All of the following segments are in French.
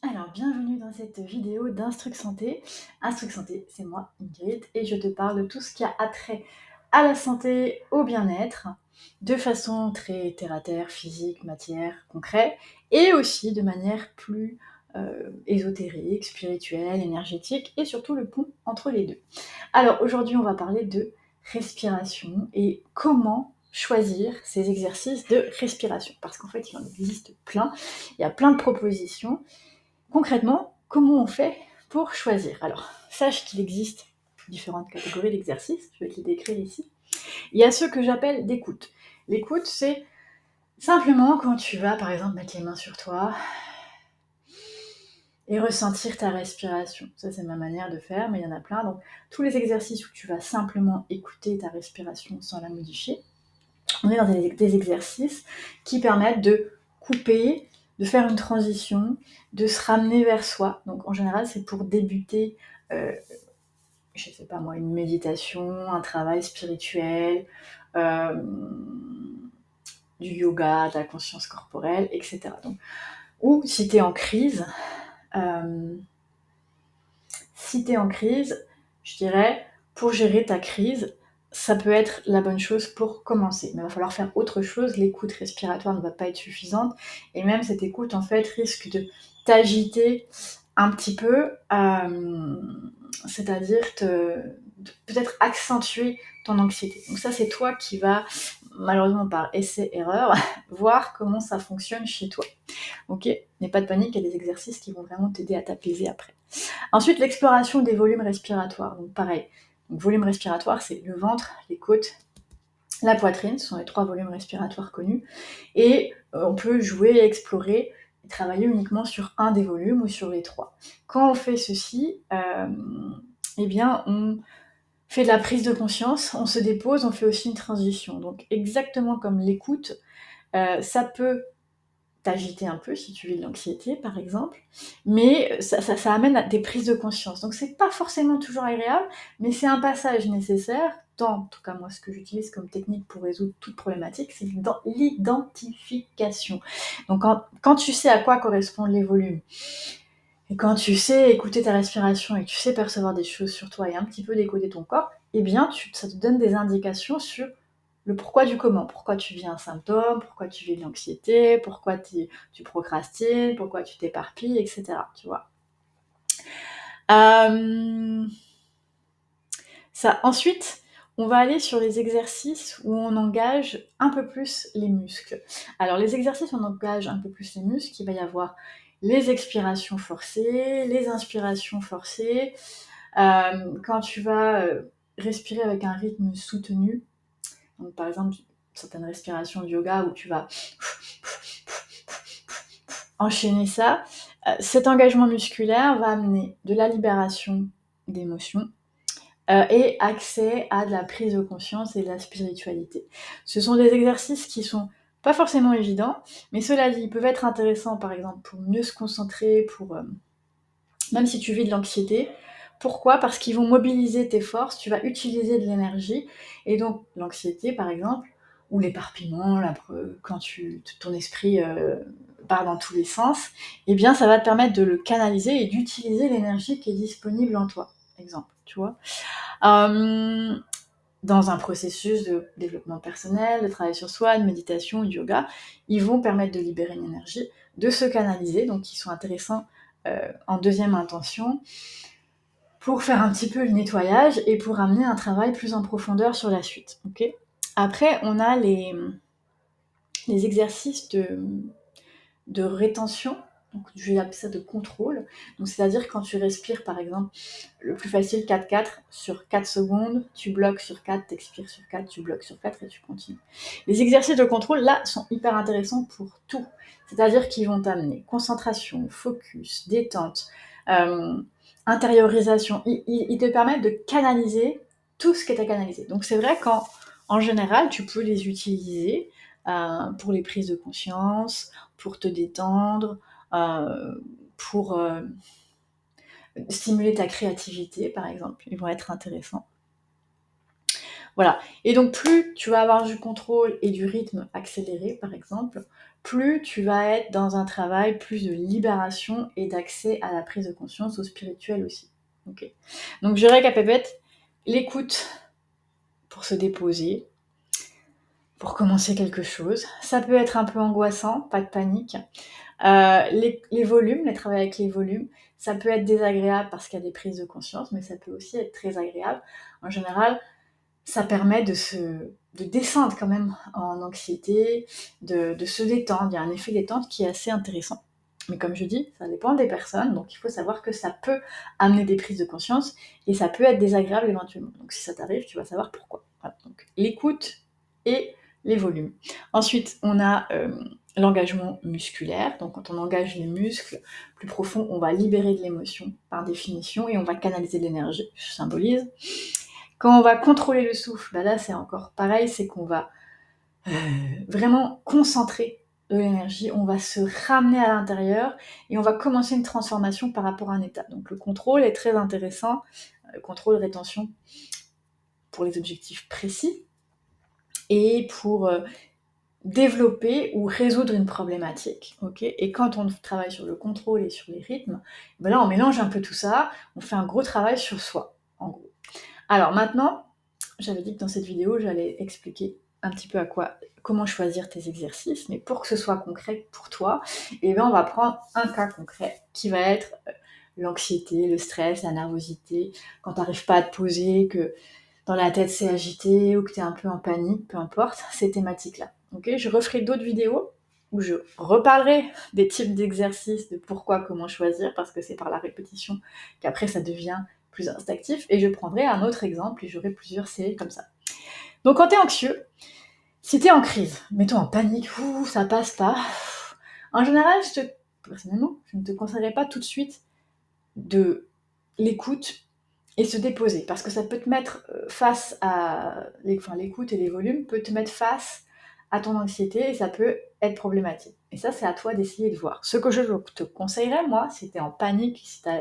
Alors, bienvenue dans cette vidéo d'Instruc Santé. Instruc Santé, c'est moi, Ingrid, et je te parle de tout ce qui a attrait à la santé, au bien-être, de façon très terre-à-terre, physique, matière, concret, et aussi de manière plus ésotérique, spirituelle, énergétique, et surtout le pont entre les deux. Alors, aujourd'hui, on va parler de respiration et comment choisir ces exercices de respiration, parce qu'en fait, il en existe plein, il y a plein de propositions. Concrètement, comment on fait pour choisir? Alors, sache qu'il existe différentes catégories d'exercices, je vais te les décrire ici. Il y a ceux que j'appelle d'écoute. L'écoute, c'est simplement quand tu vas, par exemple, mettre les mains sur toi et ressentir ta respiration. Ça, c'est ma manière de faire, mais il y en a plein. Donc, tous les exercices où tu vas simplement écouter ta respiration sans la modifier, on est dans des exercices qui permettent de couper, de faire une transition, de se ramener vers soi. Donc en général, c'est pour débuter, je sais pas moi, une méditation, un travail spirituel, euh, du yoga, de la conscience corporelle, etc. Donc, ou si t'es en crise, euh, je dirais, pour gérer ta crise, ça peut être la bonne chose pour commencer. Mais il va falloir faire autre chose. L'écoute respiratoire ne va pas être suffisante. Et même cette écoute, en fait, risque de t'agiter un petit peu, c'est-à-dire peut-être accentuer ton anxiété. Donc ça, c'est toi qui vas, malheureusement par essai-erreur, voir comment ça fonctionne chez toi. Ok, n'aie pas de panique, il y a des exercices qui vont vraiment t'aider à t'apaiser après. Ensuite, l'exploration des volumes respiratoires. Donc pareil, donc, volume respiratoire, c'est le ventre, les côtes, la poitrine, ce sont les 3 volumes respiratoires connus. Et on peut jouer, explorer, et travailler uniquement sur un des volumes ou sur les 3. Quand on fait ceci, eh bien, on fait de la prise de conscience, on se dépose, on fait aussi une transition. Donc exactement comme l'écoute, ça peut t'agiter un peu si tu vis de l'anxiété par exemple, mais ça amène à des prises de conscience. Donc c'est pas forcément toujours agréable, mais c'est un passage nécessaire, en tout cas moi ce que j'utilise comme technique pour résoudre toute problématique, c'est l'identification. Donc quand tu sais à quoi correspondent les volumes, et quand tu sais écouter ta respiration et que tu sais percevoir des choses sur toi et un petit peu décoder ton corps, eh bien ça te donne des indications sur le pourquoi du comment. Pourquoi tu vis un symptôme, pourquoi tu vis de l'anxiété, pourquoi tu procrastines, pourquoi tu t'éparpilles, etc. Tu vois. Ensuite, on va aller sur les exercices où on engage un peu plus les muscles. Alors les exercices où on engage un peu plus les muscles, il va y avoir les expirations forcées, les inspirations forcées. Quand tu vas respirer avec un rythme soutenu, donc par exemple certaines respirations de yoga où tu vas enchaîner ça, cet engagement musculaire va amener de la libération d'émotions et accès à de la prise de conscience et de la spiritualité. Ce sont des exercices qui sont pas forcément évidents, mais cela dit, ils peuvent être intéressants par exemple pour mieux se concentrer, même si tu vis de l'anxiété. Pourquoi ? Parce qu'ils vont mobiliser tes forces, tu vas utiliser de l'énergie, et donc l'anxiété par exemple, ou l'éparpillement, quand ton esprit part dans tous les sens, eh bien ça va te permettre de le canaliser et d'utiliser l'énergie qui est disponible en toi, exemple, tu vois. Dans un processus de développement personnel, de travail sur soi, de méditation, de yoga, ils vont permettre de libérer une énergie, de se canaliser, donc ils sont intéressants en deuxième intention, pour faire un petit peu le nettoyage et pour amener un travail plus en profondeur sur la suite. Okay. Après, on a les exercices de rétention, donc je vais appeler ça de contrôle. Donc c'est-à-dire quand tu respires par exemple, le plus facile 4-4, sur 4 secondes, tu bloques sur 4, t'expires sur 4, tu bloques sur 4 et tu continues. Les exercices de contrôle là sont hyper intéressants pour tout, c'est-à-dire qu'ils vont t'amener concentration, focus, détente, intériorisation, ils te permettent de canaliser tout ce qui est à canaliser. Donc c'est vrai qu'en général tu peux les utiliser pour les prises de conscience, pour te détendre, pour stimuler ta créativité, par exemple. Ils vont être intéressants. Voilà. Et donc, plus tu vas avoir du contrôle et du rythme accéléré, par exemple, plus tu vas être dans un travail plus de libération et d'accès à la prise de conscience, au spirituel aussi. Okay. Donc je récapitule, l'écoute pour se déposer, pour commencer quelque chose. Ça peut être un peu angoissant, pas de panique. Les volumes, les travail avec les volumes, ça peut être désagréable parce qu'il y a des prises de conscience, mais ça peut aussi être très agréable. En général, ça permet de descendre quand même en anxiété, de se détendre. Il y a un effet détente qui est assez intéressant. Mais comme je dis, ça dépend des personnes, donc il faut savoir que ça peut amener des prises de conscience et ça peut être désagréable éventuellement. Donc si ça t'arrive, tu vas savoir pourquoi. Voilà, donc l'écoute et les volumes. Ensuite, on a l'engagement musculaire. Donc quand on engage les muscles plus profonds, on va libérer de l'émotion par définition et on va canaliser de l'énergie, je symbolise. Quand on va contrôler le souffle, bah là c'est encore pareil, c'est qu'on va vraiment concentrer de l'énergie, on va se ramener à l'intérieur et on va commencer une transformation par rapport à un état. Donc le contrôle est très intéressant, contrôle, rétention pour les objectifs précis et pour développer ou résoudre une problématique. Okay, et quand on travaille sur le contrôle et sur les rythmes, ben là on mélange un peu tout ça, on fait un gros travail sur soi, en gros. Alors maintenant, j'avais dit que dans cette vidéo, j'allais expliquer un petit peu comment choisir tes exercices, mais pour que ce soit concret pour toi, et bien on va prendre un cas concret qui va être l'anxiété, le stress, la nervosité, quand tu n'arrives pas à te poser, que dans la tête c'est agité ou que tu es un peu en panique, peu importe, ces thématiques-là. Okay, je referai d'autres vidéos où je reparlerai des types d'exercices, de pourquoi, comment choisir, parce que c'est par la répétition qu'après ça devient plus instinctif, et je prendrai un autre exemple et j'aurai plusieurs séries comme ça. Donc quand t'es anxieux, si t'es en crise, mettons en panique, ça passe pas, en général, personnellement, je ne te conseillerais pas tout de suite de l'écoute et se déposer, parce que ça peut te mettre face à l'écoute et les volumes peut te mettre face à ton anxiété et ça peut être problématique. Et ça, c'est à toi d'essayer de voir. Ce que je te conseillerais, moi, si t'es en panique, si t'as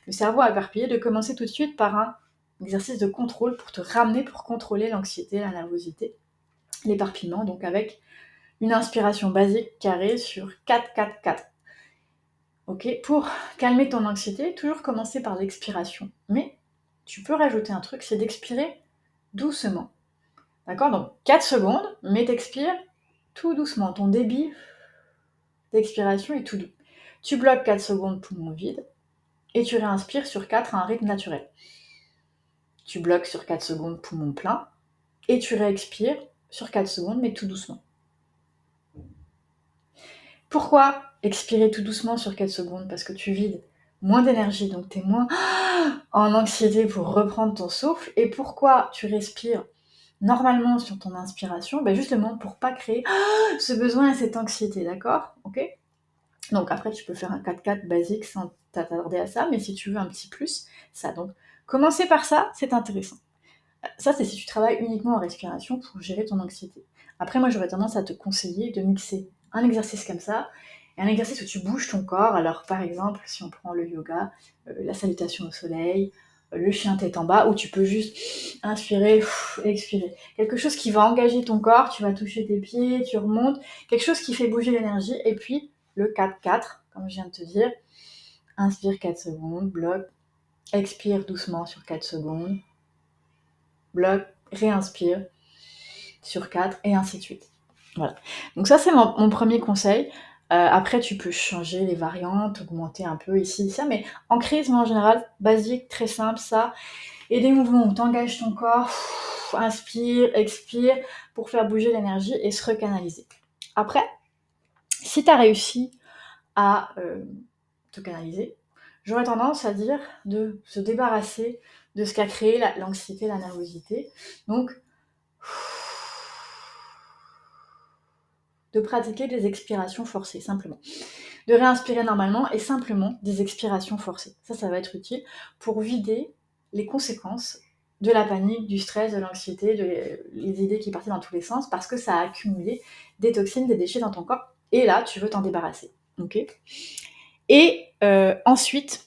le cerveau éparpillé, de commencer tout de suite par un exercice de contrôle pour te ramener, pour contrôler l'anxiété, la nervosité, l'éparpillement, donc avec une inspiration basique carrée sur 4-4-4. Ok, pour calmer ton anxiété, toujours commencer par l'expiration. Mais tu peux rajouter un truc, c'est d'expirer doucement. D'accord? Donc 4 secondes, mais t'expires tout doucement. Ton débit d'expiration est tout doux. Tu bloques 4 secondes poumon vide et tu réinspires sur 4 à un rythme naturel. Tu bloques sur 4 secondes poumon plein et tu réexpires sur 4 secondes, mais tout doucement. Pourquoi expirer tout doucement sur 4 secondes? Parce que tu vides moins d'énergie, donc tu es moins en anxiété pour reprendre ton souffle. Et pourquoi tu respires normalement sur ton inspiration? Justement pour pas créer ce besoin et cette anxiété, d'accord? Ok? Donc après tu peux faire un 4-4 basique sans t'attarder à ça, mais si tu veux un petit plus, ça. Donc commencer par ça, c'est intéressant. Ça, c'est si tu travailles uniquement en respiration pour gérer ton anxiété. Après, moi, j'aurais tendance à te conseiller de mixer un exercice comme ça et un exercice où tu bouges ton corps. Alors, par exemple, si on prend le yoga, la salutation au soleil, le chien tête en bas, où tu peux juste inspirer, expirer. Quelque chose qui va engager ton corps, tu vas toucher tes pieds, tu remontes. Quelque chose qui fait bouger l'énergie. Et puis, le 4-4, comme je viens de te dire. Inspire 4 secondes, bloque, expire doucement sur 4 secondes, bloque, réinspire sur 4 et ainsi de suite. Voilà. Donc ça, c'est mon premier conseil. Après, tu peux changer les variantes, augmenter un peu ici, ça, mais en crise, moi, en général, basique, très simple, ça. Et des mouvements où tu engages ton corps, inspire, expire, pour faire bouger l'énergie et se recanaliser. Après, si tu as réussi à te canaliser, j'aurais tendance à dire de se débarrasser de ce qu'a créé l'anxiété, la nervosité. Donc, de pratiquer des expirations forcées, simplement. De réinspirer normalement et simplement des expirations forcées. Ça va être utile pour vider les conséquences de la panique, du stress, de l'anxiété, les idées qui partaient dans tous les sens, parce que ça a accumulé des toxines, des déchets dans ton corps, et là, tu veux t'en débarrasser. Ok ? Et ensuite,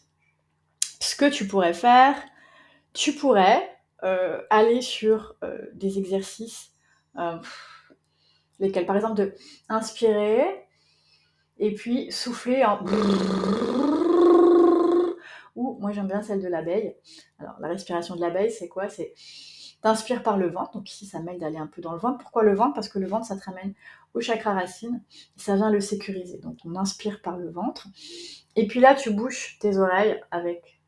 ce que tu pourrais faire, tu pourrais aller sur des exercices lesquels, par exemple, de inspirer, et puis souffler en... Ou moi j'aime bien celle de l'abeille. Alors la respiration de l'abeille, c'est quoi? C'est t'inspires par le ventre, donc ici ça m'aide d'aller un peu dans le ventre. Pourquoi le ventre? Parce que le ventre ça te ramène au chakra racine, et ça vient le sécuriser. Donc on inspire par le ventre, et puis là tu bouches tes oreilles avec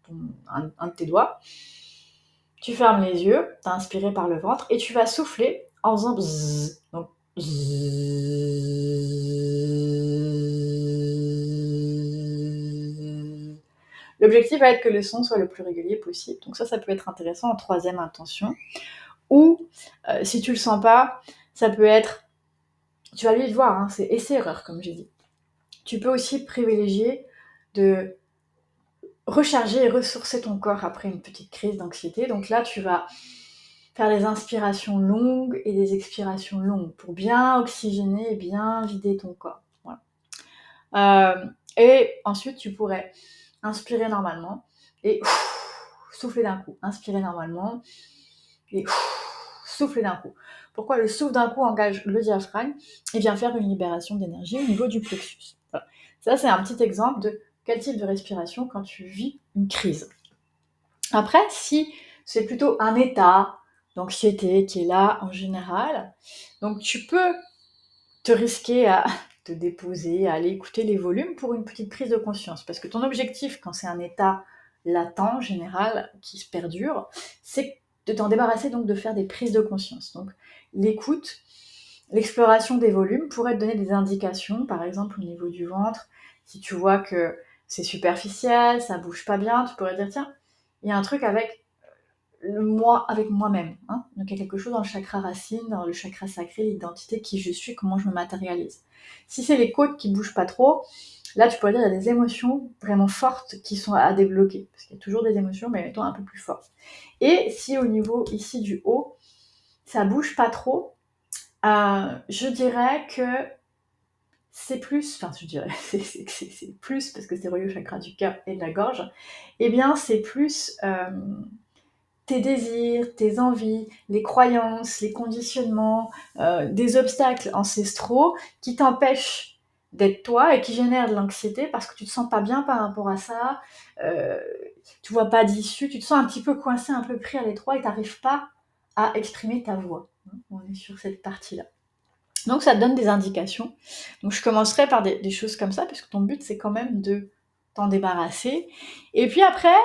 un de tes doigts, tu fermes les yeux, t'as inspiré par le ventre, et tu vas souffler en faisant bzzz. Donc l'objectif va être que le son soit le plus régulier possible. Donc ça peut être intéressant en troisième intention. Ou, si tu le sens pas, ça peut être... Tu vas vite voir, hein, c'est essai-erreur, comme j'ai dit. Tu peux aussi privilégier de recharger et ressourcer ton corps après une petite crise d'anxiété. Donc là, tu vas faire des inspirations longues et des expirations longues pour bien oxygéner et bien vider ton corps. Voilà. Et ensuite, tu pourrais inspirer normalement et souffler d'un coup. Inspirer normalement et souffler d'un coup. Pourquoi le souffle d'un coup engage le diaphragme et vient faire une libération d'énergie au niveau du plexus. Voilà. Ça, c'est un petit exemple de quel type de respiration quand tu vis une crise. Après, si c'est plutôt un état d'anxiété qui est là en général, donc tu peux te risquer à te déposer, à aller écouter les volumes pour une petite prise de conscience. Parce que ton objectif, quand c'est un état latent, général, qui se perdure, c'est de t'en débarrasser, donc de faire des prises de conscience. Donc l'écoute, l'exploration des volumes pourrait te donner des indications, par exemple au niveau du ventre, si tu vois que c'est superficiel, ça bouge pas bien, tu pourrais dire tiens, il y a un truc avec le moi, avec moi-même. Hein. Donc il y a quelque chose dans le chakra racine, dans le chakra sacré, l'identité, qui je suis, comment je me matérialise. Si c'est les côtes qui bougent pas trop, là tu pourrais dire qu'il y a des émotions vraiment fortes qui sont à débloquer. Parce qu'il y a toujours des émotions, mais mettons un peu plus fortes. Et si au niveau ici du haut, ça bouge pas trop, je dirais que c'est plus, enfin je dirais, c'est plus, parce que c'est relié au chakra du cœur et de la gorge, eh bien c'est plus tes désirs, tes envies, les croyances, les conditionnements, des obstacles ancestraux qui t'empêchent d'être toi et qui génèrent de l'anxiété parce que tu te sens pas bien par rapport à ça, tu vois pas d'issue, tu te sens un petit peu coincé, un peu pris à l'étroit et t'arrives pas à exprimer ta voix. On est sur cette partie-là. Donc ça te donne des indications. Donc je commencerai par des choses comme ça, parce que ton but c'est quand même de t'en débarrasser. Et puis après,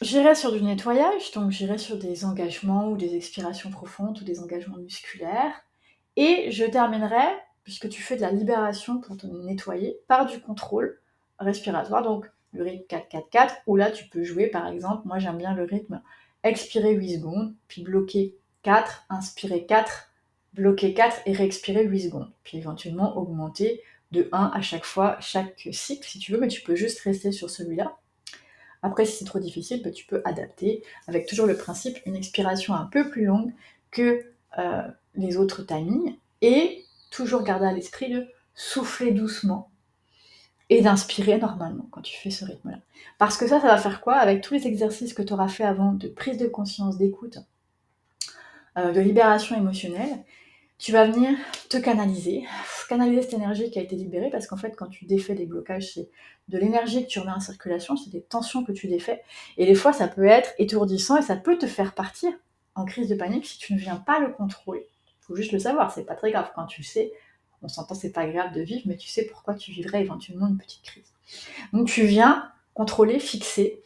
j'irai sur du nettoyage, donc j'irai sur des engagements ou des expirations profondes ou des engagements musculaires. Et je terminerai, puisque tu fais de la libération pour te nettoyer, par du contrôle respiratoire, donc le rythme 4-4-4, où là tu peux jouer par exemple, moi j'aime bien le rythme expirer 8 secondes, puis bloquer 4, inspirer 4, bloquer 4 et réexpirer 8 secondes. Puis éventuellement augmenter de 1 à chaque fois, chaque cycle si tu veux, mais tu peux juste rester sur celui-là. Après, si c'est trop difficile, tu peux adapter avec toujours le principe, une expiration un peu plus longue que les autres timings, et toujours garder à l'esprit de souffler doucement et d'inspirer normalement quand tu fais ce rythme-là. Parce que ça va faire quoi? Avec tous les exercices que tu auras fait avant de prise de conscience, d'écoute, de libération émotionnelle, tu vas venir te canaliser cette énergie qui a été libérée, parce qu'en fait, quand tu défais des blocages, c'est de l'énergie que tu remets en circulation, c'est des tensions que tu défais, et des fois, ça peut être étourdissant, et ça peut te faire partir en crise de panique si tu ne viens pas le contrôler. Il faut juste le savoir, c'est pas très grave. Quand tu sais, on s'entend, c'est pas agréable de vivre, mais tu sais pourquoi tu vivrais éventuellement une petite crise. Donc tu viens contrôler, fixer,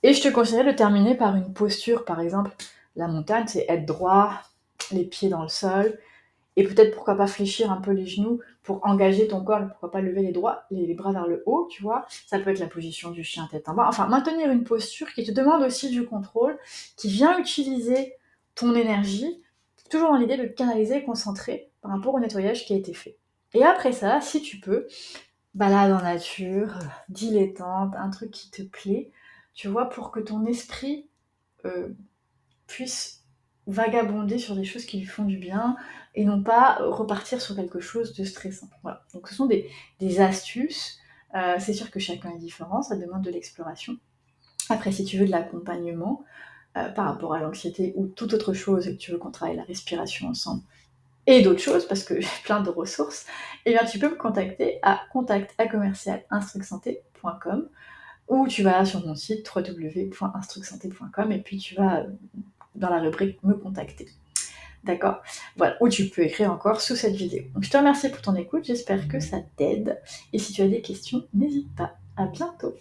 et je te conseillerais de terminer par une posture, par exemple, la montagne, c'est être droit, les pieds dans le sol, et peut-être pourquoi pas fléchir un peu les genoux pour engager ton corps, et pourquoi pas lever les bras vers le haut, tu vois. Ça peut être la position du chien tête en bas. Enfin, maintenir une posture qui te demande aussi du contrôle, qui vient utiliser ton énergie, toujours dans l'idée de te canaliser et concentrer par rapport au nettoyage qui a été fait. Et après ça, si tu peux, balade en nature, dilettante, un truc qui te plaît, tu vois, pour que ton esprit puisse vagabonder sur des choses qui lui font du bien et non pas repartir sur quelque chose de stressant. Voilà. Donc ce sont des astuces. C'est sûr que chacun est différent, ça demande de l'exploration. Après, si tu veux de l'accompagnement par rapport à l'anxiété ou toute autre chose et que tu veux qu'on travaille la respiration ensemble, et d'autres choses, parce que j'ai plein de ressources, eh bien tu peux me contacter à contact@commercialinstrucsanté.com ou tu vas sur mon site www.instrucsanté.com et puis tu vas dans la rubrique me contacter. D'accord? Voilà, ou tu peux écrire encore sous cette vidéo. Donc je te remercie pour ton écoute, j'espère que ça t'aide et si tu as des questions, n'hésite pas. À bientôt!